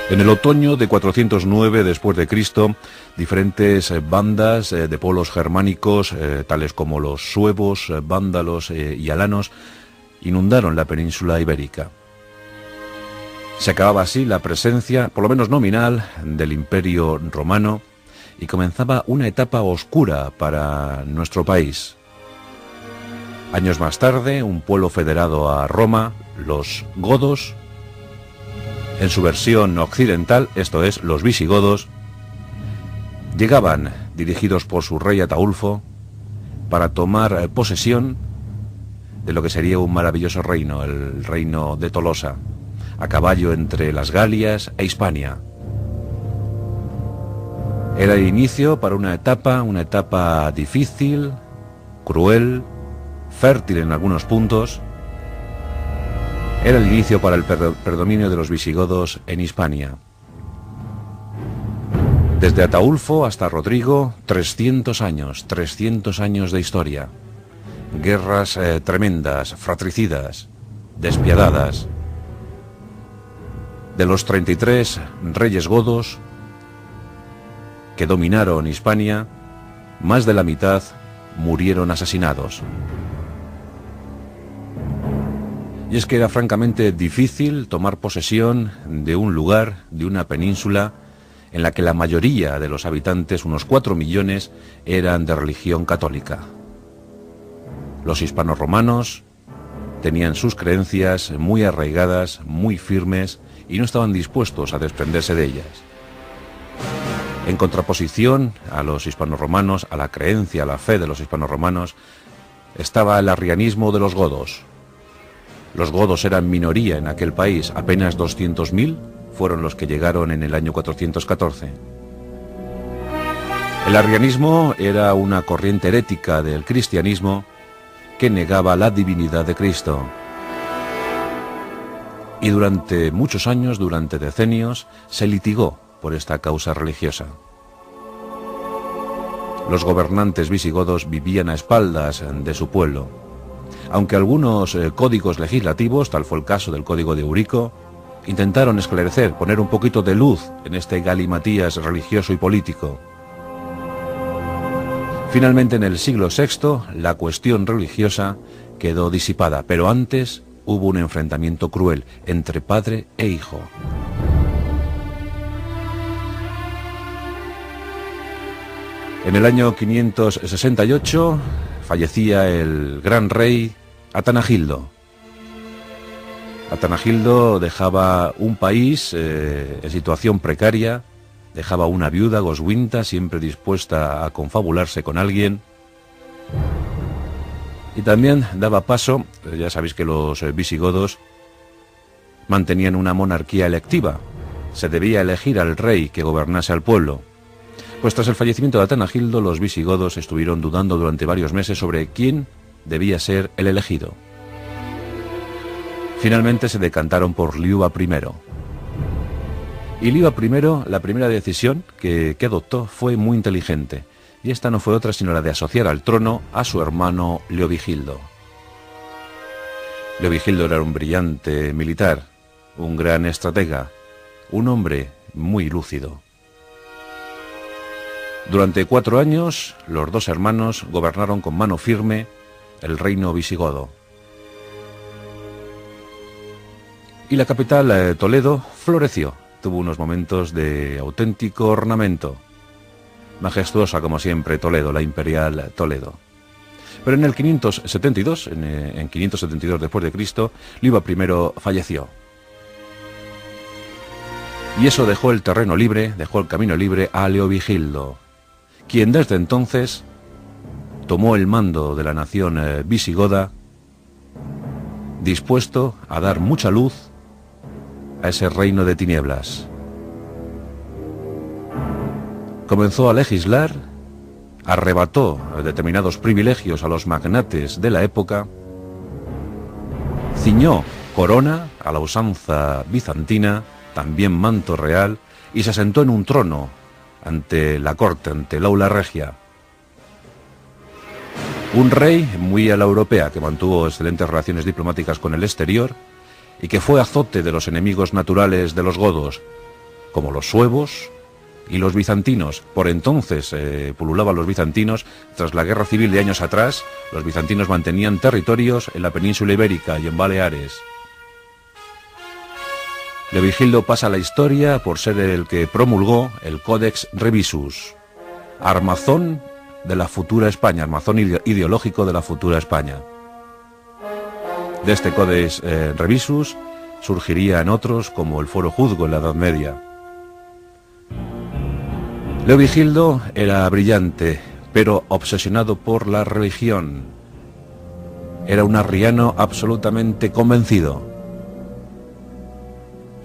En el otoño de 409 después de Cristo, diferentes bandas de pueblos germánicos, tales como los suevos, vándalos y alanos, inundaron la península ibérica. Se acababa así la presencia, por lo menos nominal, del Imperio Romano y comenzaba una etapa oscura para nuestro país. Años más tarde, un pueblo federado a Roma, los godos, en su versión occidental, esto es, los visigodos, llegaban, dirigidos por su rey Ataulfo, para tomar posesión de lo que sería un maravilloso reino, el reino de Tolosa, a caballo entre las Galias e Hispania. Era el inicio para una etapa difícil, cruel, fértil en algunos puntos. Era el inicio para el predominio de los visigodos en Hispania. Desde Ataulfo hasta Rodrigo, 300 años de historia. Guerras tremendas, fratricidas, despiadadas. De los 33 reyes godos que dominaron Hispania, más de la mitad murieron asesinados. Y es que era francamente difícil tomar posesión de un lugar, de una península, en la que la mayoría de los habitantes, unos 4 millones, eran de religión católica. Los hispanorromanos tenían sus creencias muy arraigadas, muy firmes, y no estaban dispuestos a desprenderse de ellas. En contraposición a los hispanorromanos, a la creencia, a la fe de los hispanorromanos, estaba el arrianismo de los godos. Los godos eran minoría en aquel país, apenas 200.000 fueron los que llegaron en el año 414. El arrianismo era una corriente herética del cristianismo que negaba la divinidad de Cristo. Y durante muchos años, durante decenios, se litigó por esta causa religiosa. Los gobernantes visigodos vivían a espaldas de su pueblo. Aunque algunos códigos legislativos, tal fue el caso del Código de Eurico, intentaron esclarecer, poner un poquito de luz en este galimatías religioso y político. Finalmente, en el siglo VI, la cuestión religiosa quedó disipada, pero antes hubo un enfrentamiento cruel entre padre e hijo. En el año 568 fallecía el gran rey Atanagildo. Atanagildo dejaba un país en situación precaria, dejaba una viuda, Goswinta, siempre dispuesta a confabularse con alguien. Y también daba paso, ya sabéis que los visigodos mantenían una monarquía electiva. Se debía elegir al rey que gobernase al pueblo. Pues tras el fallecimiento de Atanagildo, los visigodos estuvieron dudando durante varios meses sobre quién debía ser el elegido. Finalmente se decantaron por Liuba I. Y Liuba I, la primera decisión que adoptó fue muy inteligente. Y esta no fue otra sino la de asociar al trono a su hermano Leovigildo. Leovigildo era un brillante militar, un gran estratega, un hombre muy lúcido. Durante 4 años, los dos hermanos gobernaron con mano firme el reino visigodo. Y la capital, Toledo, floreció. Tuvo unos momentos de auténtico ornamento. Majestuosa como siempre Toledo, la imperial Toledo. Pero en el 572, en 572 después de Cristo, Liuba I falleció. Y eso dejó el terreno libre, dejó el camino libre a Leovigildo, quien desde entonces tomó el mando de la nación visigoda, dispuesto a dar mucha luz a ese reino de tinieblas. Comenzó a legislar, arrebató determinados privilegios a los magnates de la época, ciñó corona a la usanza bizantina, también manto real, y se sentó en un trono ante la corte, ante el aula regia. Un rey muy a la europea, que mantuvo excelentes relaciones diplomáticas con el exterior y que fue azote de los enemigos naturales de los godos, como los suevos y los bizantinos. Por entonces pululaban los bizantinos. Tras la guerra civil de años atrás, los bizantinos mantenían territorios en la península ibérica y en Baleares. Leovigildo pasa a la historia por ser el que promulgó el Codex Revisus, armazón de la futura España, armazón ideológico de la futura España. De este Codex Revisus surgirían otros como el Foro Juzgo en la Edad Media. Leovigildo era brillante, pero obsesionado por la religión. Era un arriano absolutamente convencido.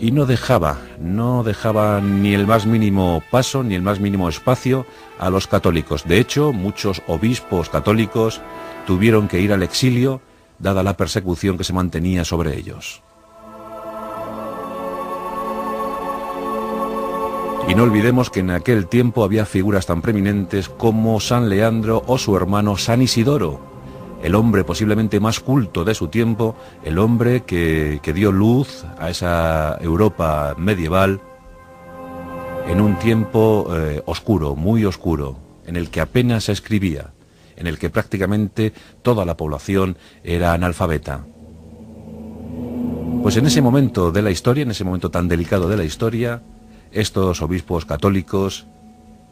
Y no dejaba ni el más mínimo paso, ni el más mínimo espacio a los católicos. De hecho, muchos obispos católicos tuvieron que ir al exilio, dada la persecución que se mantenía sobre ellos. Y no olvidemos que en aquel tiempo había figuras tan preeminentes como San Leandro o su hermano San Isidoro, el hombre posiblemente más culto de su tiempo, el hombre que dio luz a esa Europa medieval en un tiempo oscuro, muy oscuro, en el que apenas se escribía, en el que prácticamente toda la población era analfabeta. Pues en ese momento de la historia, en ese momento tan delicado de la historia, estos obispos católicos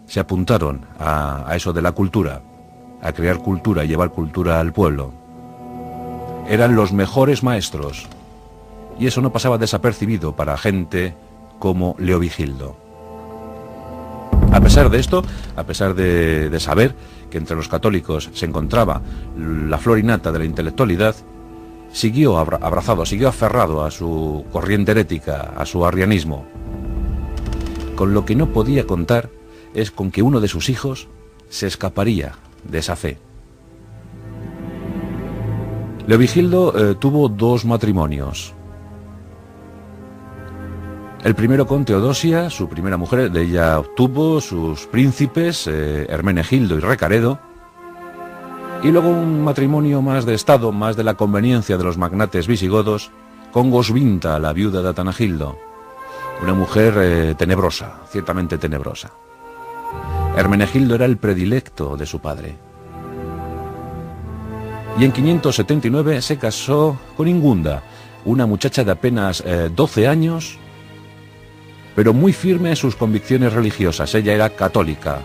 se apuntaron a eso de la cultura, a crear cultura y llevar cultura al pueblo. Eran los mejores maestros, y eso no pasaba desapercibido para gente como Leovigildo. A pesar de esto, a pesar de saber que entre los católicos se encontraba la flor innata de la intelectualidad, siguió abrazado, siguió aferrado a su corriente herética, a su arrianismo. Con lo que no podía contar es con que uno de sus hijos se escaparía de esa fe. Leovigildo tuvo dos matrimonios. El primero con Teodosia, su primera mujer. De ella obtuvo sus príncipes, Hermenegildo y Recaredo. Y luego un matrimonio más de estado, más de la conveniencia de los magnates visigodos, con Goswinta, la viuda de Atanagildo. Una mujer tenebrosa, ciertamente tenebrosa. Hermenegildo era el predilecto de su padre. Y en 579 se casó con Ingunda, una muchacha de apenas 12 años, pero muy firme en sus convicciones religiosas. Ella era católica.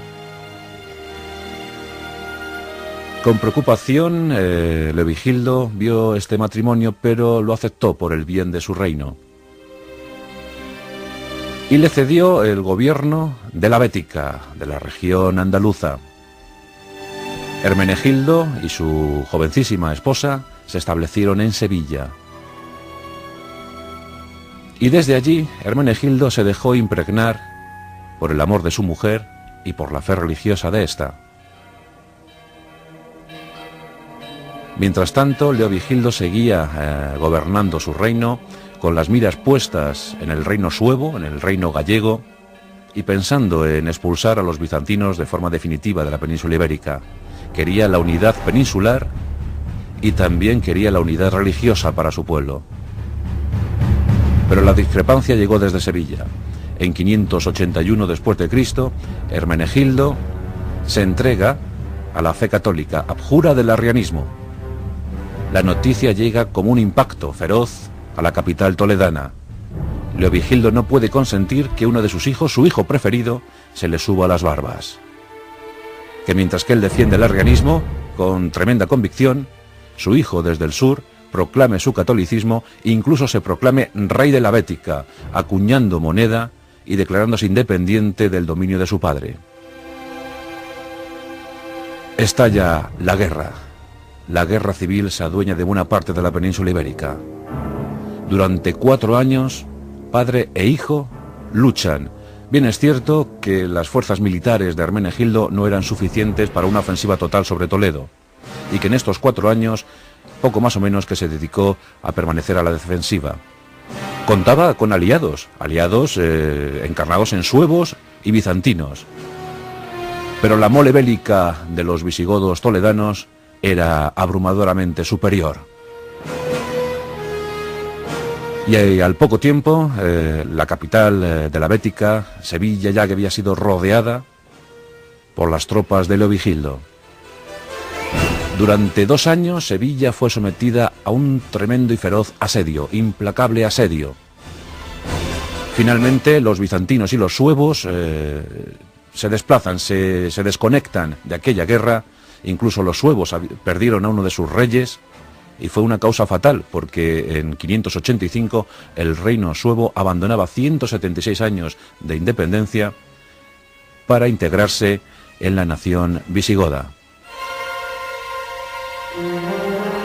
Con preocupación, Leovigildo vio este matrimonio, pero lo aceptó por el bien de su reino. Y le cedió el gobierno de la Bética, de la región andaluza. Hermenegildo y su jovencísima esposa se establecieron en Sevilla. Y desde allí, Hermenegildo se dejó impregnar por el amor de su mujer y por la fe religiosa de ésta. Mientras tanto, Leovigildo seguía gobernando su reino, con las miras puestas en el reino suevo, en el reino gallego, y pensando en expulsar a los bizantinos de forma definitiva de la península ibérica. Quería la unidad peninsular y también quería la unidad religiosa para su pueblo. Pero la discrepancia llegó desde Sevilla. En 581 después de Cristo, Hermenegildo se entrega a la fe católica, abjura del arrianismo. La noticia llega como un impacto feroz a la capital toledana. Leovigildo no puede consentir que uno de sus hijos, su hijo preferido, se le suba a las barbas. Que mientras que él defiende el arrianismo con tremenda convicción, su hijo desde el sur proclame su catolicismo e incluso se proclame rey de la Bética, acuñando moneda y declarándose independiente del dominio de su padre. Estalla la guerra. La guerra civil se adueña de buena parte de la península ibérica. Durante 4 años, padre e hijo luchan. Bien es cierto que las fuerzas militares de Hermenegildo no eran suficientes para una ofensiva total sobre Toledo, y que en estos 4 años, poco más o menos que se dedicó a permanecer a la defensiva. Contaba con aliados encarnados en suevos y bizantinos. Pero la mole bélica de los visigodos toledanos era abrumadoramente superior. Y al poco tiempo, la capital de la Bética, Sevilla, ya que había sido rodeada por las tropas de Leovigildo. Durante 2 años, Sevilla fue sometida a un tremendo y feroz asedio, implacable asedio. Finalmente, los bizantinos y los suevos se desplazan, se desconectan de aquella guerra. Incluso los suevos perdieron a uno de sus reyes, y fue una causa fatal, porque en 585 el reino suevo abandonaba 176 años de independencia para integrarse en la nación visigoda.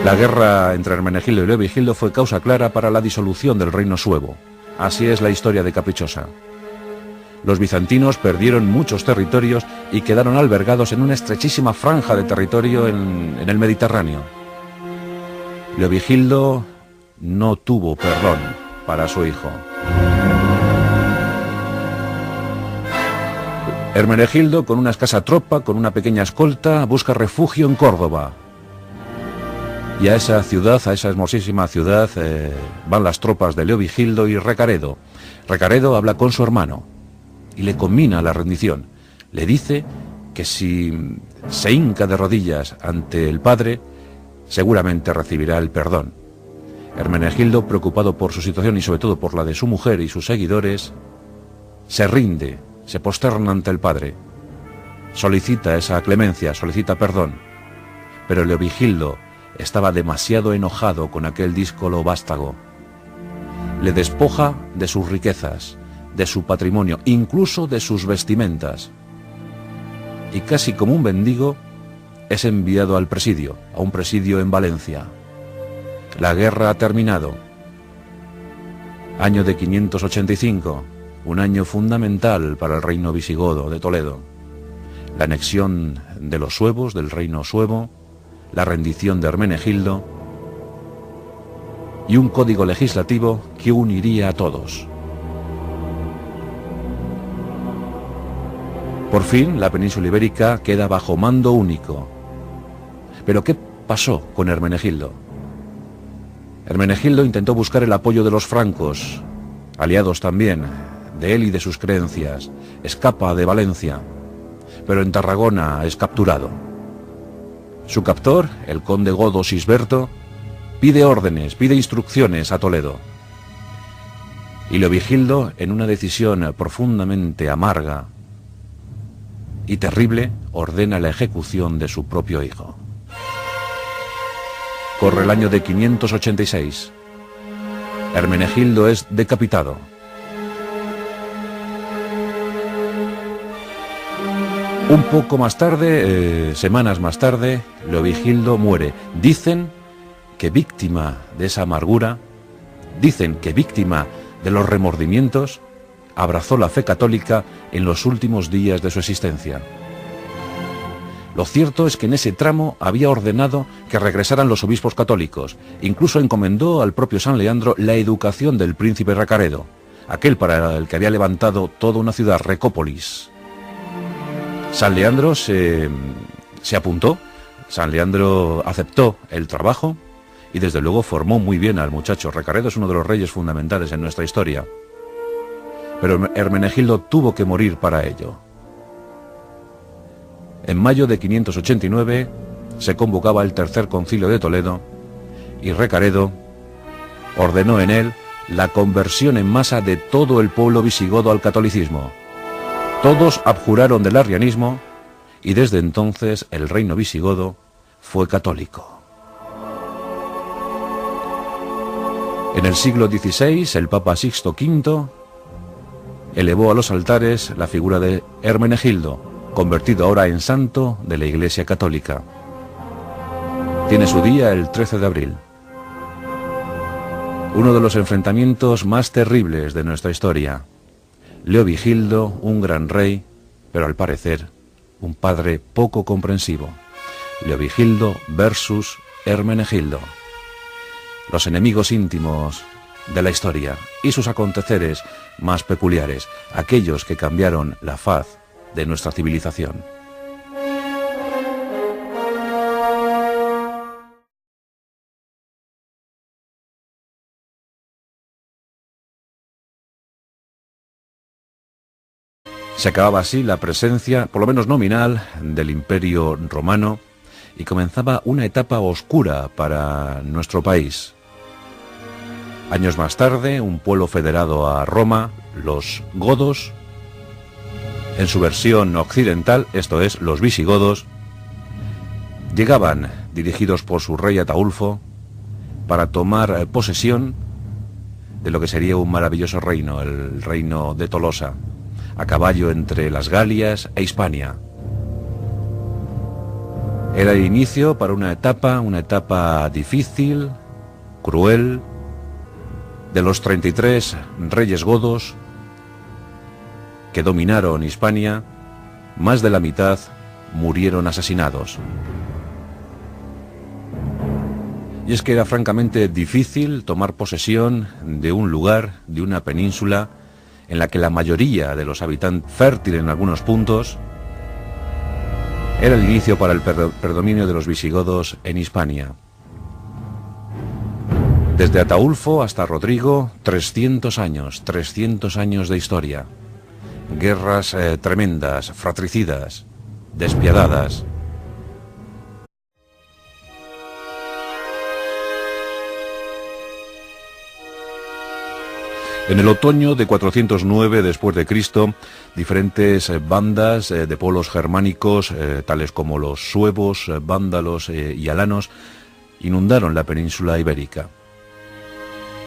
La guerra entre Hermenegildo y Leovigildo fue causa clara para la disolución del reino suevo. Así es la historia de Caprichosa. Los bizantinos perdieron muchos territorios y quedaron albergados en una estrechísima franja de territorio en el Mediterráneo. Leovigildo no tuvo perdón para su hijo. Hermenegildo, con una escasa tropa, con una pequeña escolta, busca refugio en Córdoba. Y a esa ciudad, a esa hermosísima ciudad, van las tropas de Leovigildo y Recaredo. Recaredo habla con su hermano y le conmina la rendición. Le dice que si se hinca de rodillas ante el padre, seguramente recibirá el perdón. Hermenegildo, preocupado por su situación y sobre todo por la de su mujer y sus seguidores, se rinde, se posterna ante el padre, solicita esa clemencia, solicita perdón. Pero Leovigildo estaba demasiado enojado con aquel díscolo vástago. Le despoja de sus riquezas, de su patrimonio, incluso de sus vestimentas. Y casi como un mendigo, es enviado al presidio, a un presidio en Valencia. La guerra ha terminado. Año de 585, un año fundamental para el reino visigodo de Toledo. La anexión de los suevos, del reino suevo, la rendición de Hermenegildo y un código legislativo que uniría a todos. Por fin, la península ibérica queda bajo mando único. ¿Pero qué pasó con Hermenegildo? Hermenegildo intentó buscar el apoyo de los francos, aliados también de él y de sus creencias. Escapa de Valencia, pero en Tarragona es capturado. Su captor, el conde godo Sisberto, pide órdenes, pide instrucciones a Toledo. Y Leovigildo, en una decisión profundamente amarga y terrible, ordena la ejecución de su propio hijo. Corre el año de 586. Hermenegildo es decapitado. Un poco más tarde, semanas más tarde, Leovigildo muere. Dicen que víctima de esa amargura, dicen que víctima de los remordimientos, abrazó la fe católica en los últimos días de su existencia. Lo cierto es que en ese tramo había ordenado que regresaran los obispos católicos. Incluso encomendó al propio San Leandro la educación del príncipe Recaredo, aquel para el que había levantado toda una ciudad, Recópolis. San Leandro se apuntó, San Leandro aceptó el trabajo y desde luego formó muy bien al muchacho. Recaredo es uno de los reyes fundamentales en nuestra historia. Pero Hermenegildo tuvo que morir para ello. En mayo de 589 se convocaba el tercer concilio de Toledo y Recaredo ordenó en él la conversión en masa de todo el pueblo visigodo al catolicismo. Todos abjuraron del arrianismo y desde entonces el reino visigodo fue católico. En el siglo XVI el Papa Sixto V elevó a los altares la figura de Hermenegildo, convertido ahora en santo de la Iglesia Católica. Tiene su día el 13 de abril. Uno de los enfrentamientos más terribles de nuestra historia. Leovigildo, un gran rey, pero al parecer un padre poco comprensivo. Leovigildo versus Hermenegildo. Los enemigos íntimos de la historia y sus aconteceres más peculiares, aquellos que cambiaron la faz de nuestra civilización. Se acababa así la presencia, por lo menos nominal, del Imperio Romano y comenzaba una etapa oscura para nuestro país. Años más tarde, un pueblo federado a Roma, los godos, en su versión occidental, esto es, los visigodos, llegaban, dirigidos por su rey Ataulfo, para tomar posesión de lo que sería un maravilloso reino, el reino de Tolosa, a caballo entre las Galias e Hispania. Era el inicio para una etapa difícil, cruel, de los 33 reyes godos que dominaron Hispania. Más de la mitad murieron asesinados. Y es que era francamente difícil tomar posesión de un lugar, de una península, en la que la mayoría de los habitantes, fértil en algunos puntos, era el inicio para el predominio de los visigodos en Hispania. Desde Ataulfo hasta Rodrigo, 300 años de historia. Guerras tremendas, fratricidas, despiadadas. En el otoño de 409 después de Cristo, diferentes bandas de pueblos germánicos, tales como los suevos, vándalos y alanos, inundaron la península ibérica.